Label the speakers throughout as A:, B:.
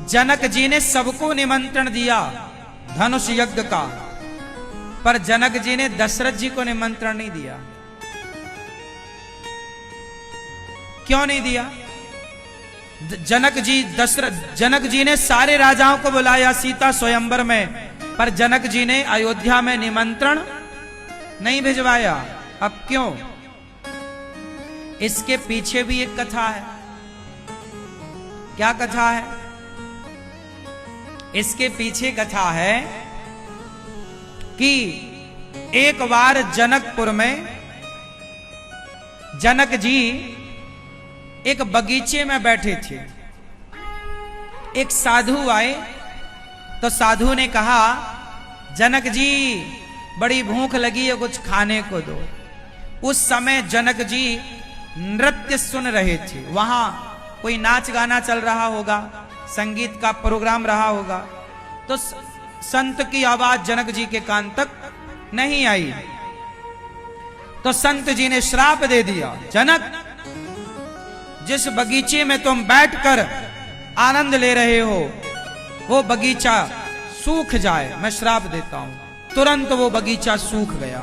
A: जनक जी ने सबको निमंत्रण दिया धनुष यज्ञ का, पर जनक जी ने दशरथ जी को निमंत्रण नहीं दिया। क्यों नहीं दिया? जनक जी ने सारे राजाओं को बुलाया सीता स्वयंवर में, पर जनक जी ने अयोध्या में निमंत्रण नहीं भिजवाया। अब क्यों? इसके पीछे भी एक कथा है। क्या कथा है? इसके पीछे कथा है कि एक बार जनकपुर में जनक जी एक बगीचे में बैठे थे। एक साधु आए तो साधु ने कहा, जनक जी बड़ी भूख लगी है, कुछ खाने को दो। उस समय जनक जी नृत्य सुन रहे थे। वहां कोई नाच गाना चल रहा होगा, संगीत का प्रोग्राम रहा होगा, तो संत की आवाज जनक जी के कान तक नहीं आई। तो संत जी ने श्राप दे दिया, जनक जिस बगीचे में तुम बैठकर आनंद ले रहे हो वो बगीचा सूख जाए, मैं श्राप देता हूं। तुरंत वो बगीचा सूख गया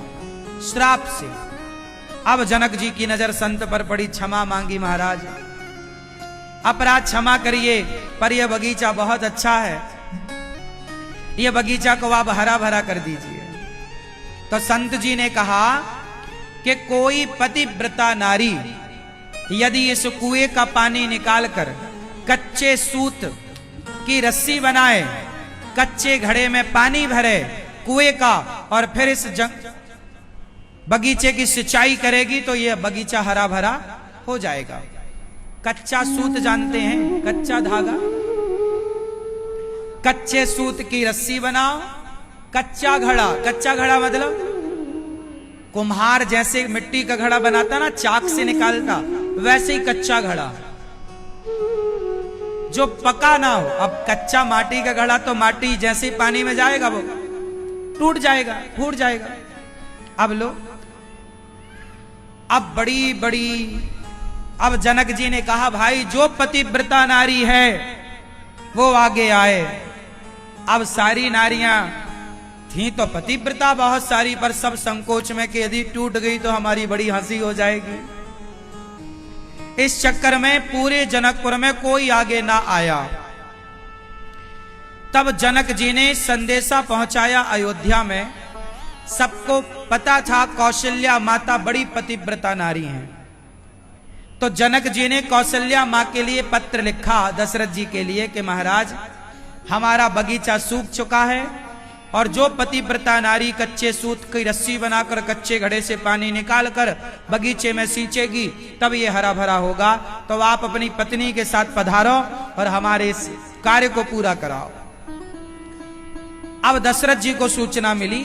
A: श्राप से। अब जनक जी की नजर संत पर पड़ी, क्षमा मांगी, महाराज अपराध क्षमा करिए, पर यह बगीचा बहुत अच्छा है, यह बगीचा को आप हरा भरा कर दीजिए। तो संत जी ने कहा कि कोई पतिव्रता नारी यदि इस कुएं का पानी निकालकर कच्चे सूत की रस्सी बनाए, कच्चे घड़े में पानी भरे कुएं का, और फिर इस बगीचे की सिंचाई करेगी तो यह बगीचा हरा भरा हो जाएगा। कच्चा सूत जानते हैं, कच्चा धागा, कच्चे सूत की रस्सी बनाओ, कच्चा घड़ा मतलब कुम्हार जैसे मिट्टी का घड़ा बनाता ना, चाक से निकालता, वैसे ही कच्चा घड़ा जो पका ना हो। अब कच्चा माटी का घड़ा तो माटी जैसे ही पानी में जाएगा वो टूट जाएगा, फूट जाएगा। अब लो, अब अब जनक जी ने कहा, भाई जो पतिव्रता नारी है वो आगे आए। अब सारी नारियां थी तो पतिव्रता बहुत सारी, पर सब संकोच में कि यदि टूट गई तो हमारी बड़ी हंसी हो जाएगी। इस चक्कर में पूरे जनकपुर में कोई आगे ना आया। तब जनक जी ने संदेशा पहुंचाया अयोध्या में। सबको पता था कौशल्या माता बड़ी पतिव्रता नारी हैं। तो जनक जी ने कौशल्या मां के लिए पत्र लिखा दशरथ जी के लिए कि महाराज हमारा बगीचा सूख चुका है, और जो पतिव्रता नारी कच्चे सूत की रस्सी बनाकर कच्चे घड़े से पानी निकालकर बगीचे में सींचेगी तब ये हरा भरा होगा। तो आप अपनी पत्नी के साथ पधारो और हमारे इस कार्य को पूरा कराओ। अब दशरथ जी को सूचना मिली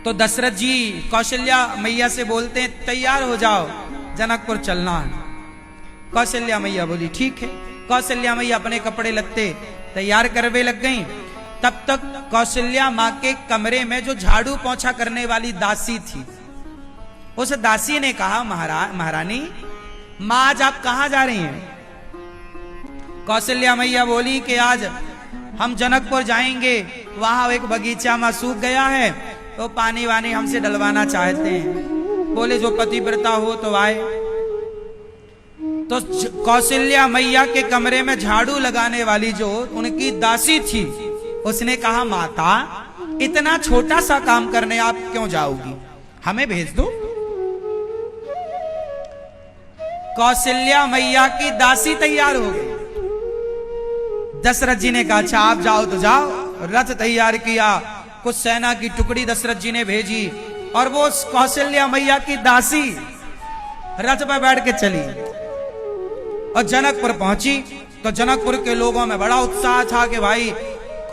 A: तो दशरथ जी कौशल्या मैया से बोलते हैं, तैयार हो जाओ, जनकपुर चलना है। कौशल्या मैया बोली ठीक है। कौशल्या मैया अपने कपड़े लत्ते तैयार करवे लग गईं। तब तक कौशल्या मां के कमरे में जो झाड़ू पोंछा करने वाली दासी थी, उस दासी ने कहा, महारानी मां आज आप कहां जा रही हैं? कौशल्या मैया बोली कि आज हम जनकपुर जाएंगे, वहां एक बगीचा में सूख गया है तो पानी वानी हमसे डलवाना चाहते हैं। बोले जो पतिव्रता हो तो आए। तो कौशल्या मैया के कमरे में झाड़ू लगाने वाली जो उनकी दासी थी, उसने कहा, माता इतना छोटा सा काम करने आप क्यों जाओगी, हमें भेज दो। कौशल्या मैया की दासी तैयार हो गई। दशरथ जी ने कहा, अच्छा आप जाओ तो जाओ। रथ तैयार किया, कुछ सेना की टुकड़ी दशरथ जी ने भेजी, और वो कौशल्या मैया की दासी रथ पर बैठ के चली और जनकपुर पहुंची। तो जनकपुर के लोगों में बड़ा उत्साह था कि भाई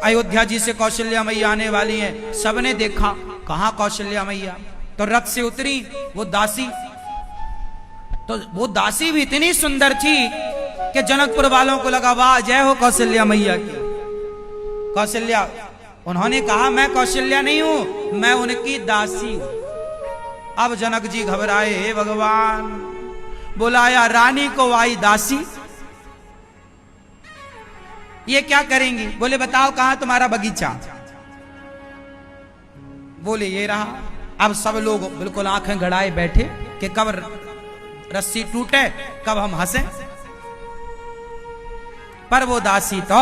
A: अयोध्या जी से कौशल्या मैया आने वाली हैं। सबने देखा, कहां कौशल्या मैया? तो रथ से उतरी वो दासी। तो वो दासी भी इतनी सुंदर थी कि जनकपुर वालों को लगा, वाह जय हो कौशल्या मैया की। कौशल्या, उन्होंने कहा, मैं कौशल्या नहीं हूं, मैं उनकी दासी हूं। अब जनक जी घबराए, हे भगवान, बुलाया रानी को आई दासी। ये क्या करेंगी? बोले बताओ कहां तुम्हारा बगीचा? बोले ये रहा। अब सब लोग बिल्कुल आंखें गड़ाए बैठे कि कब रस्सी टूटे, कब हम हंसे। पर वो दासी तो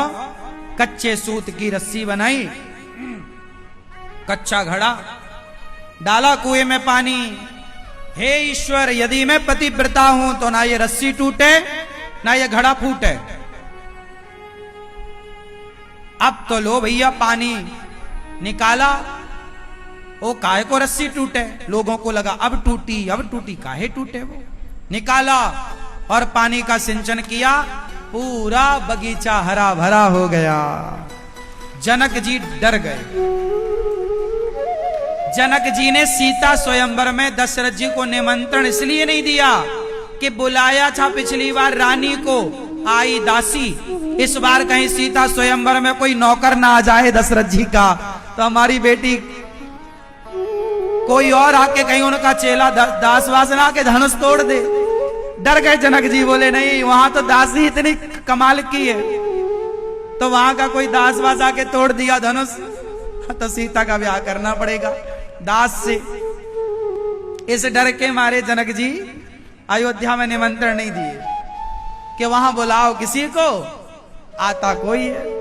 A: कच्चे सूत की रस्सी बनाई, कच्चा घड़ा डाला कुएं में पानी। हे ईश्वर, यदि मैं पतिव्रता हूं तो ना ये रस्सी टूटे ना ये घड़ा फूटे। अब तो लो भैया पानी निकाला, वो काहे को रस्सी टूटे? लोगों को लगा अब टूटी, काहे टूटे? वो निकाला और पानी का सिंचन किया, पूरा बगीचा हरा भरा हो गया। जनक जी डर गए। जनक जी ने सीता स्वयंवर में दशरथ जी को निमंत्रण इसलिए नहीं दिया कि बुलाया था पिछली बार रानी को, आई दासी, इस बार कहीं सीता स्वयंवर में कोई नौकर ना आ जाए दशरथ जी का, तो हमारी बेटी कोई और आके कहीं उनका चेला दास वास ना आके धनुष तोड़ दे। डर गए जनक जी, बोले नहीं, वहां तो दासी इतनी कमाल की है, तो वहां का कोई दास वास आके तोड़ दिया धनुष, तो सीता का ब्याह करना पड़ेगा दास से। इस डर के मारे जनक जी अयोध्या में निमंत्रण नहीं दिए कि वहां बुलाओ किसी को, आता कोई है।